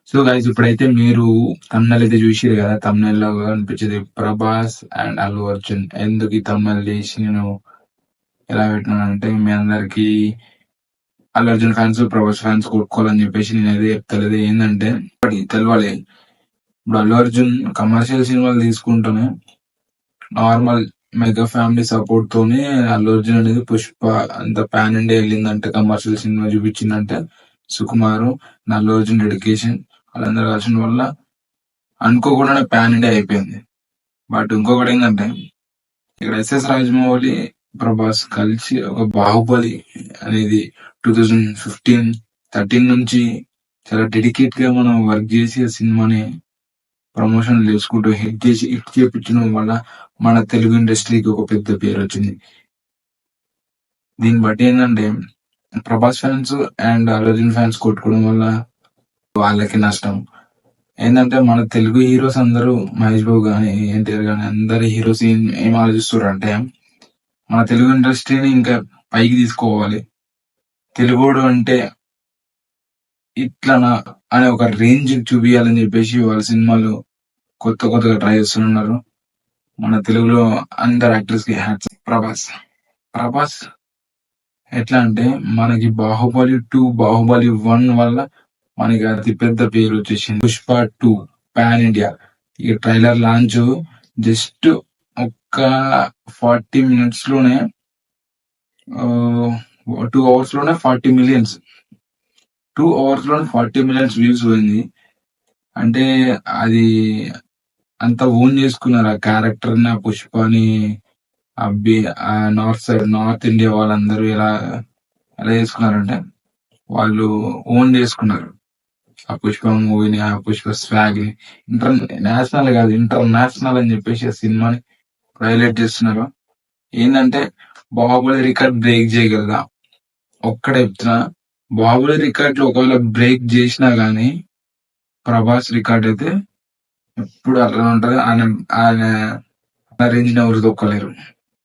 So guys ఇప్పుడైతే మీరు తమిళ అయితే చూసిరు కదా. తమిళలో అనిపించేది ప్రభాస్ అండ్ అల్లు అర్జున్. ఎందుకు ఈ తమిళ చేసి నేను ఎలా పెట్టినానంటే మీ అందరికి అల్లు అర్జున్ ఫ్యాన్స్ ప్రభాస్ ఫ్యాన్స్ కొట్టుకోవాలని చెప్పేసి నేనైతే చెప్తలేదు. ఏంటంటే ఒకటి తెలవాలి. ఇప్పుడు అల్లు అర్జున్ కమర్షియల్ సినిమాలు తీసుకుంటానే నార్మల్ మెగా ఫ్యామిలీ సపోర్ట్ తోనే అల్లు అర్జున్ అనేది పుష్ప అంత పాన్ ఇండియా వెళ్ళిందంటే, కమర్షియల్ సినిమా చూపించిందంటే సుకుమారు అల్లు అర్జున్ డెడికేషన్ వాళ్ళందరూ కలిసిన వల్ల అనుకోకుండానే పాన్ ఇండియా అయిపోయింది. బట్ ఇంకొకటి ఏంటంటే ఇక్కడ ఎస్ఎస్ రాజమౌళి ప్రభాస్ కలిసి ఒక బాహుబలి అనేది 2013 నుంచి చాలా డెడికేట్ గా మనం వర్క్ చేసి ఆ సినిమాని ప్రమోషన్ చేసుకుంటూ హిట్ చేపించడం వల్ల మన తెలుగు ఇండస్ట్రీకి ఒక పెద్ద పేరు వచ్చింది. దీన్ని బట్టి ఏంటంటే Prabhas fans and Allu Arjun fans కొట్టుకోవడం వల్ల వాళ్ళకి నష్టం. ఏంటంటే మన తెలుగు హీరోస్ అందరూ మహేష్ బాబు గానీ ఎన్టీఆర్ గానీ అందరు హీరోస్ ఏం ఆలోచిస్తారు అంటే మన తెలుగు ఇండస్ట్రీని ఇంకా పైకి తీసుకోవాలి, తెలుగుడు అంటే ఇట్లనా అనే ఒక రేంజ్ చూపించాలని చెప్పేసి వాళ్ళ సినిమాలు కొత్తగా ట్రై చేస్తున్నారు. మన తెలుగులో అందరు యాక్టర్స్ కి హ్యాట్స్. ప్రభాస్ ఎట్లా అంటే మనకి బాహుబలి 2 బాహుబలి 1 వల్ల మనకి అతి పెద్ద పేరు వచ్చేసింది. Pushpa 2 pan India. ఈ ట్రైలర్ లాంచ్ జస్ట్ ఒక్క 40 minutes లోనే 2 hours లోనే 40 millions 2 hours లోనే 40 millions వ్యూస్ పోయింది. అంటే అది అంత ఓన్ చేసుకున్నారు ఆ క్యారెక్టర్ ని, ఆ పుష్పని. ఆ నార్త్ ఇండియా వాళ్ళందరూ ఎలా చేసుకున్నారంటే వాళ్ళు ఓన్ చేసుకున్నారు ఆ పుష్ప మూవీని, ఆ పుష్ప స్వాగ్ ని. నేషనల్ కాదు, ఇంటర్నేషనల్ అని చెప్పేసి ఆ సినిమాని హైలైట్ చేస్తున్నారు. ఏంటంటే బాహుబలి రికార్డ్ బ్రేక్ చేయగలదా ఒక్కడే చెప్తున్నా. బాహుబలి రికార్డ్ లో ఒకవేళ బ్రేక్ చేసినా గానీ ప్రభాస్ రికార్డ్ అయితే ఎప్పుడు అట్లా ఉంటది. ఆయన రేంజ్ ని ఎవరు తొక్కలేరు.